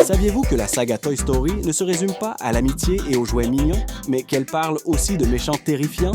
Saviez-vous que la saga Toy Story ne se résume pas à l'amitié et aux jouets mignons, mais qu'elle parle aussi de méchants terrifiants?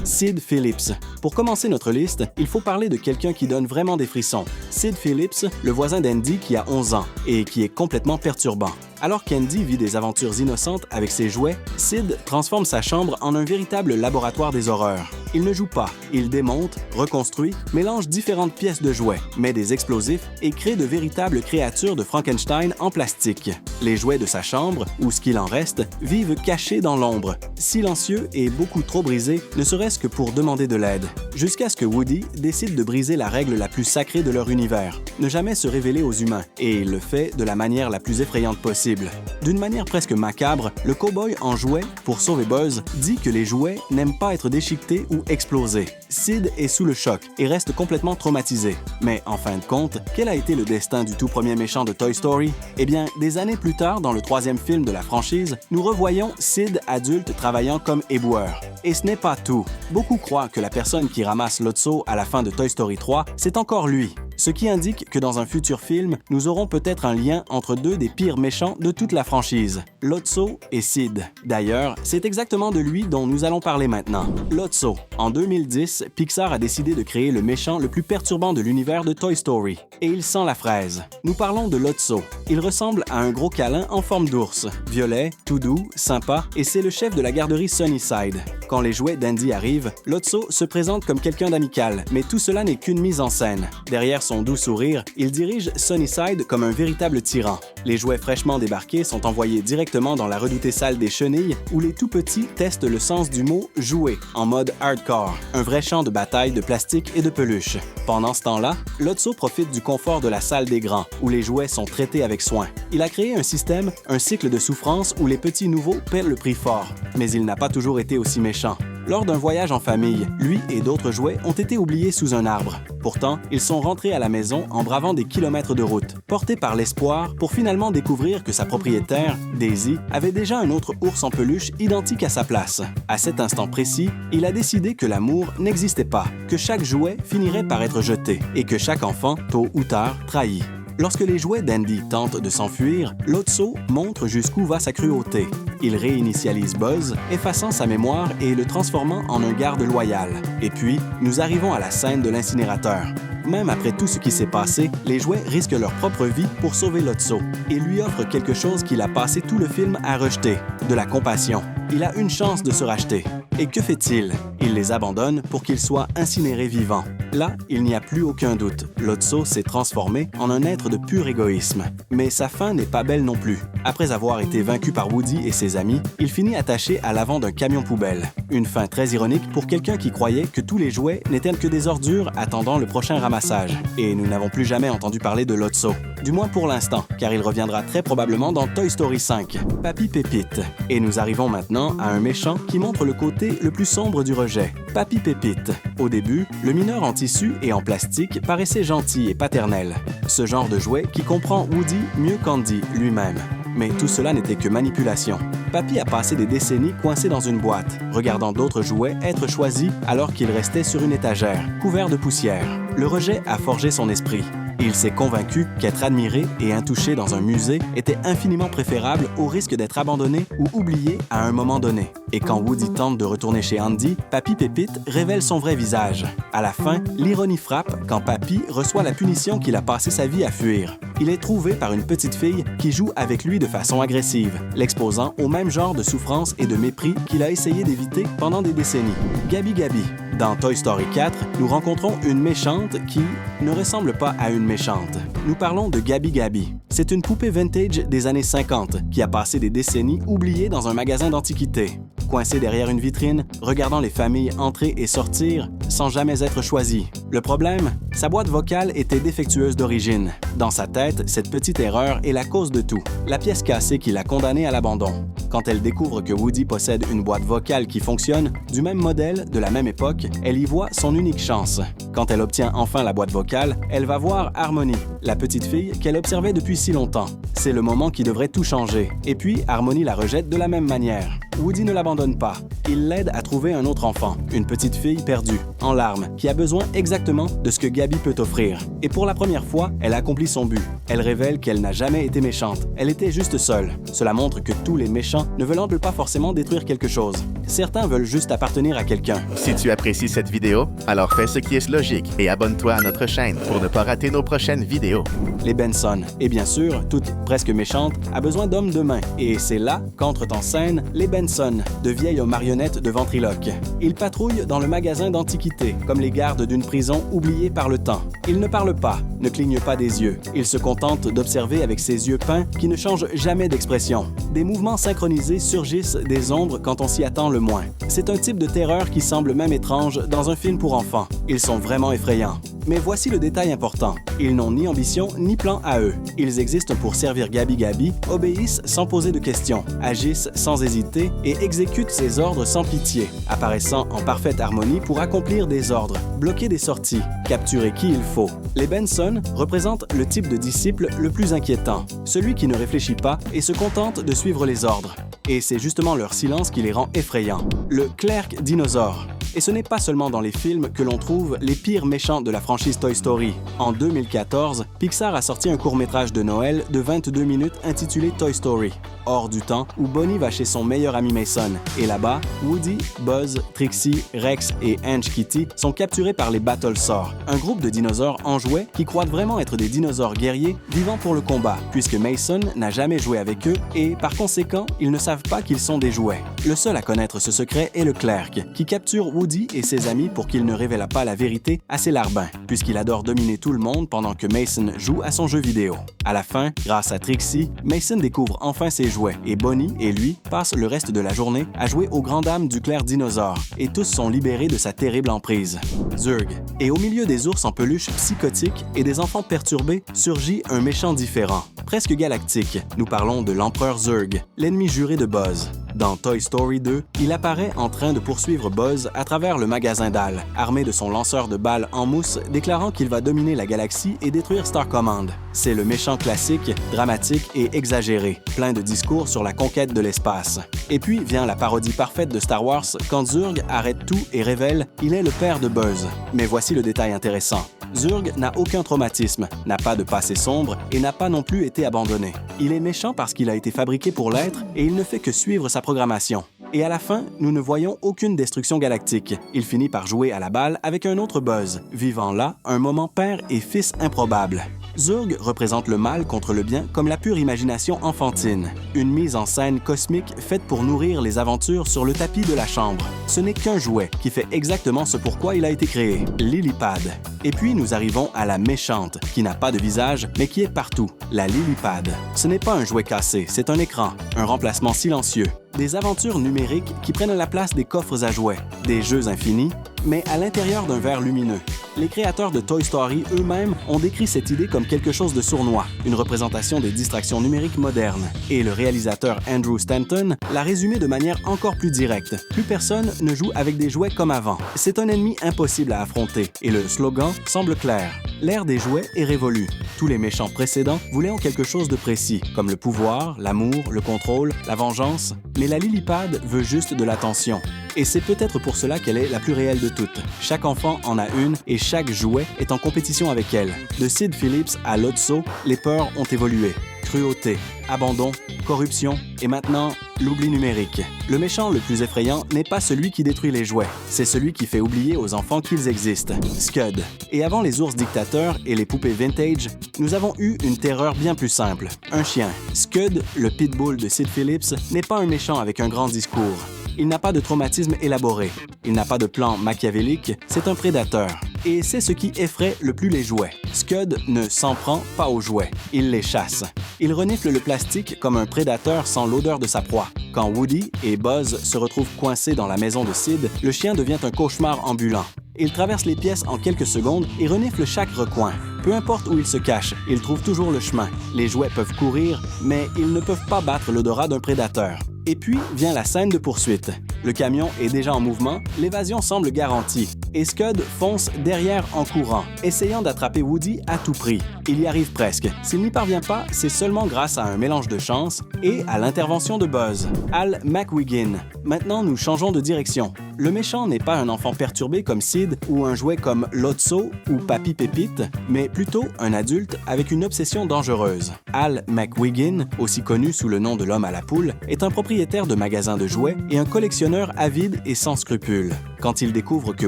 Sid Phillips. Pour commencer notre liste, il faut parler de quelqu'un qui donne vraiment des frissons. Sid Phillips, le voisin d'Andy qui a 11 ans et qui est complètement perturbant. Alors qu'Andy vit des aventures innocentes avec ses jouets, Sid transforme sa chambre en un véritable laboratoire des horreurs. Il ne joue pas, il démonte, reconstruit, mélange différentes pièces de jouets, met des explosifs et crée de véritables créatures de Frankenstein en plastique. Les jouets de sa chambre, ou ce qu'il en reste, vivent cachés dans l'ombre, silencieux et beaucoup trop brisés, ne serait-ce que pour demander de l'aide. Jusqu'à ce que Woody décide de briser la règle la plus sacrée de leur univers, ne jamais se révéler aux humains, et il le fait de la manière la plus effrayante possible. D'une manière presque macabre, le cow-boy en jouet, pour sauver Buzz, dit que les jouets n'aiment pas être déchiquetés ou explosés. Sid est sous le choc et reste complètement traumatisé. Mais en fin de compte, quel a été le destin du tout premier méchant de Toy Story? Eh bien, des années plus tard, dans le troisième film de la franchise, nous revoyons Sid adulte travaillant comme éboueur. Et ce n'est pas tout. Beaucoup croient que la personne qui ramasse Lotso à la fin de Toy Story 3, c'est encore lui. Ce qui indique que dans un futur film, nous aurons peut-être un lien entre deux des pires méchants de toute la franchise, Lotso et Sid. D'ailleurs, c'est exactement de lui dont nous allons parler maintenant. Lotso. En 2010, Pixar a décidé de créer le méchant le plus perturbant de l'univers de Toy Story. Et il sent la fraise. Nous parlons de Lotso. Il ressemble à un gros câlin en forme d'ours. Violet, tout doux, sympa, et c'est le chef de la garderie Sunnyside. Quand les jouets d'Andy arrivent, Lotso se présente comme quelqu'un d'amical, mais tout cela n'est qu'une mise en scène. Derrière son doux sourire, il dirige Sunnyside comme un véritable tyran. Les jouets fraîchement débarqués sont envoyés directement dans la redoutée salle des chenilles où les tout-petits testent le sens du mot « jouer » en mode hardcore, un vrai champ de bataille de plastique et de peluche. Pendant ce temps-là, Lotso profite du confort de la salle des grands, où les jouets sont traités avec soin. Il a créé un système, un cycle de souffrance où les petits nouveaux paient le prix fort, mais il n'a pas toujours été aussi méchant. Lors d'un voyage en famille, lui et d'autres jouets ont été oubliés sous un arbre. Pourtant, ils sont rentrés à la maison en bravant des kilomètres de route, portés par l'espoir pour finalement découvrir que sa propriétaire, Daisy, avait déjà un autre ours en peluche identique à sa place. À cet instant précis, il a décidé que l'amour n'existait pas, que chaque jouet finirait par être jeté et que chaque enfant, tôt ou tard, trahit. Lorsque les jouets d'Andy tentent de s'enfuir, Lotso montre jusqu'où va sa cruauté. Il réinitialise Buzz, effaçant sa mémoire et le transformant en un garde loyal. Et puis, nous arrivons à la scène de l'incinérateur. Même après tout ce qui s'est passé, les jouets risquent leur propre vie pour sauver Lotso et lui offrent quelque chose qu'il a passé tout le film à rejeter, de la compassion. Il a une chance de se racheter. Et que fait-il? Il les abandonne pour qu'ils soient incinérés vivants. Là, il n'y a plus aucun doute. Lotso s'est transformé en un être de pur égoïsme. Mais sa fin n'est pas belle non plus. Après avoir été vaincu par Woody et ses amis, il finit attaché à l'avant d'un camion poubelle. Une fin très ironique pour quelqu'un qui croyait que tous les jouets n'étaient que des ordures attendant le prochain ramassage. Et nous n'avons plus jamais entendu parler de Lotso. Du moins pour l'instant, car il reviendra très probablement dans Toy Story 5, Papy Pépite. Et nous arrivons maintenant à un méchant qui montre le côté le plus sombre du rejet, Papy Pépite. Au début, le mineur en tissu et en plastique paraissait gentil et paternel. Ce genre de jouet qui comprend Woody mieux qu'Andy lui-même. Mais tout cela n'était que manipulation. Papy a passé des décennies coincé dans une boîte, regardant d'autres jouets être choisis alors qu'il restait sur une étagère, couvert de poussière. Le rejet a forgé son esprit. Il s'est convaincu qu'être admiré et intouché dans un musée était infiniment préférable au risque d'être abandonné ou oublié à un moment donné. Et quand Woody tente de retourner chez Andy, Papy Pépite révèle son vrai visage. À la fin, l'ironie frappe quand Papy reçoit la punition qu'il a passé sa vie à fuir. Il est trouvé par une petite fille qui joue avec lui de façon agressive, l'exposant au même genre de souffrance et de mépris qu'il a essayé d'éviter pendant des décennies. Gabi Gabi. Dans Toy Story 4, nous rencontrons une méchante qui ne ressemble pas à une méchante. Nous parlons de Gabi Gabi. C'est une poupée vintage des années 50 qui a passé des décennies oubliée dans un magasin d'antiquités. Coincée derrière une vitrine, regardant les familles entrer et sortir sans jamais être choisies. Le problème, sa boîte vocale était défectueuse d'origine. Dans sa tête, cette petite erreur est la cause de tout. La pièce cassée qui l'a condamnée à l'abandon. Quand elle découvre que Woody possède une boîte vocale qui fonctionne, du même modèle, de la même époque, elle y voit son unique chance. Quand elle obtient enfin la boîte vocale, elle va voir Harmony, la petite fille qu'elle observait depuis si longtemps. C'est le moment qui devrait tout changer. Et puis, Harmony la rejette de la même manière. Woody ne l'abandonne pas. Il l'aide à trouver un autre enfant, une petite fille perdue, en larmes, qui a besoin exactement de ce que Gabby peut offrir. Et pour la première fois, elle accomplit son but. Elle révèle qu'elle n'a jamais été méchante. Elle était juste seule. Cela montre que tous les méchants ne veulent pas forcément détruire quelque chose. Certains veulent juste appartenir à quelqu'un. Si tu apprécies cette vidéo, alors fais ce qui est logique et abonne-toi à notre chaîne pour ne pas rater nos prochaines vidéos. Les Benson. Et bien sûr, toute presque méchante a besoin d'hommes de main. Et c'est là qu'entrent en scène les Benson, de vieilles marionnettes de ventriloques. Ils patrouillent dans le magasin d'antiquités, comme les gardes d'une prison oubliée par le temps. Ils ne parlent pas, ne clignent pas des yeux. Ils se contentent d'observer avec ses yeux peints qui ne changent jamais d'expression. Des mouvements synchronisés surgissent des ombres quand on s'y attend le moins. C'est un type de terreur qui semble même étrange dans un film pour enfants. Ils sont vraiment effrayants. Mais voici le détail important. Ils n'ont ni ambition ni plan à eux. Ils existent pour servir Gabi, obéissent sans poser de questions, agissent sans hésiter et exécutent ses ordres sans pitié, apparaissant en parfaite harmonie pour accomplir des ordres, bloquer des sorties, capturer qui il faut. Les Benson représentent le type de disciple le plus inquiétant, celui qui ne réfléchit pas et se contente de suivre les ordres. Et c'est justement leur silence qui les rend effrayants. Le clerc dinosaure. Et ce n'est pas seulement dans les films que l'on trouve les pires méchants de la franchise Toy Story. En 2014, Pixar a sorti un court-métrage de Noël de 22 minutes intitulé Toy Story, hors du temps, où Bonnie va chez son meilleur ami Mason. Et là-bas, Woody, Buzz, Trixie, Rex et Ange Kitty sont capturés par les Battlesaurs, un groupe de dinosaures en jouets qui croient vraiment être des dinosaures guerriers vivant pour le combat, puisque Mason n'a jamais joué avec eux et, par conséquent, ils ne savent pas qu'ils sont des jouets. Le seul à connaître ce secret est le clerc, qui capture Woody et ses amis pour qu'il ne révèle pas la vérité à ses larbins, puisqu'il adore dominer tout le monde pendant que Mason joue à son jeu vidéo. À la fin, grâce à Trixie, Mason découvre enfin ses jouets et Bonnie et lui passent le reste de la journée à jouer aux grandes dames du clerc dinosaure et tous sont libérés de sa terrible emprise. Zurg. Et au milieu des ours en peluche psychotiques et des enfants perturbés surgit un méchant différent, presque galactique. Nous parlons de l'empereur Zurg, l'ennemi juré de Buzz. Dans Toy Story 2, il apparaît en train de poursuivre Buzz à travers le magasin Dal, armé de son lanceur de balles en mousse, déclarant qu'il va dominer la galaxie et détruire Star Command. C'est le méchant classique, dramatique et exagéré, plein de discours sur la conquête de l'espace. Et puis vient la parodie parfaite de Star Wars quand Zurg arrête tout et révèle qu'il est le père de Buzz. Mais voici le détail intéressant. Zurg n'a aucun traumatisme, n'a pas de passé sombre et n'a pas non plus été abandonné. Il est méchant parce qu'il a été fabriqué pour l'être et il ne fait que suivre sa programmation. Et à la fin, nous ne voyons aucune destruction galactique. Il finit par jouer à la balle avec un autre Buzz, vivant là un moment père et fils improbable. Zurg représente le mal contre le bien comme la pure imagination enfantine, une mise en scène cosmique faite pour nourrir les aventures sur le tapis de la chambre. Ce n'est qu'un jouet qui fait exactement ce pourquoi il a été créé, Lily-Pad. Et puis nous arrivons à la méchante, qui n'a pas de visage mais qui est partout, la Lily-Pad. Ce n'est pas un jouet cassé, c'est un écran, un remplacement silencieux. Des aventures numériques qui prennent la place des coffres à jouets, des jeux infinis, mais à l'intérieur d'un verre lumineux. Les créateurs de Toy Story eux-mêmes ont décrit cette idée comme quelque chose de sournois, une représentation des distractions numériques modernes. Et le réalisateur Andrew Stanton l'a résumé de manière encore plus directe. Plus personne ne joue avec des jouets comme avant. C'est un ennemi impossible à affronter, et le slogan semble clair. L'ère des jouets est révolue. Tous les méchants précédents voulaient en quelque chose de précis, comme le pouvoir, l'amour, le contrôle, la vengeance. Mais la Lily-Pad veut juste de l'attention. Et c'est peut-être pour cela qu'elle est la plus réelle de toutes. Chaque enfant en a une et chaque jouet est en compétition avec elle. De Sid Phillips à Lotso, les peurs ont évolué. Cruauté, abandon, corruption et maintenant l'oubli numérique. Le méchant le plus effrayant n'est pas celui qui détruit les jouets, c'est celui qui fait oublier aux enfants qu'ils existent. Scud. Et avant les ours dictateurs et les poupées vintage, nous avons eu une terreur bien plus simple. Un chien. Scud, le pitbull de Sid Phillips, n'est pas un méchant avec un grand discours. Il n'a pas de traumatisme élaboré. Il n'a pas de plan machiavélique, c'est un prédateur. Et c'est ce qui effraie le plus les jouets. Scud ne s'en prend pas aux jouets, il les chasse. Il renifle le plastique comme un prédateur sans l'odeur de sa proie. Quand Woody et Buzz se retrouvent coincés dans la maison de Sid, le chien devient un cauchemar ambulant. Il traverse les pièces en quelques secondes et renifle chaque recoin. Peu importe où il se cache, il trouve toujours le chemin. Les jouets peuvent courir, mais ils ne peuvent pas battre l'odorat d'un prédateur. Et puis vient la scène de poursuite. Le camion est déjà en mouvement, l'évasion semble garantie, et Scud fonce derrière en courant, essayant d'attraper Woody à tout prix. Il y arrive presque. S'il n'y parvient pas, c'est seulement grâce à un mélange de chance et à l'intervention de Buzz, Al McWiggin. Maintenant, nous changeons de direction. Le méchant n'est pas un enfant perturbé comme Sid ou un jouet comme Lotso ou Papy Pépite, mais plutôt un adulte avec une obsession dangereuse. Al McWiggin, aussi connu sous le nom de l'homme à la poule, est un propriétaire de magasin de jouets et un collectionneur avide et sans scrupules. Quand il découvre que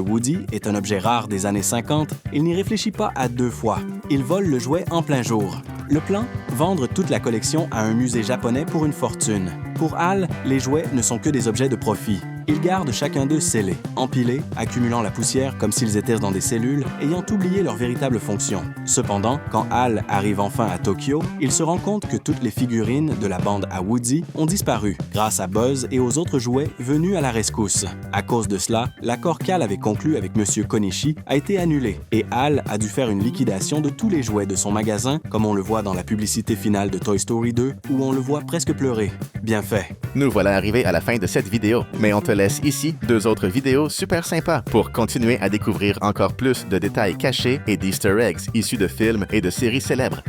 Woody est un objet rare des années 50, il n'y réfléchit pas à deux fois. Il vole le jouet en plein jour. Le plan? Vendre toute la collection à un musée japonais pour une fortune. Pour Al, les jouets ne sont que des objets de profit. Il garde chacun d'eux scellés, empilés, accumulant la poussière comme s'ils étaient dans des cellules, ayant oublié leur véritable fonction. Cependant, quand Al arrive enfin à Tokyo, il se rend compte que toutes les figurines de la bande à Woody ont disparu, grâce à Buzz et aux autres jouets venus à la rescousse. À cause de cela, l'accord qu'Al avait conclu avec M. Konishi a été annulé, et Al a dû faire une liquidation de tous les jouets de son magasin, comme on le voit dans la publicité finale de Toy Story 2, où on le voit presque pleurer. Bien fait. Nous voilà arrivés à la fin de cette vidéo, mais on te laisse ici 2 autres vidéos super sympas pour continuer à découvrir encore plus de détails cachés et d'easter eggs issus de films et de séries célèbres.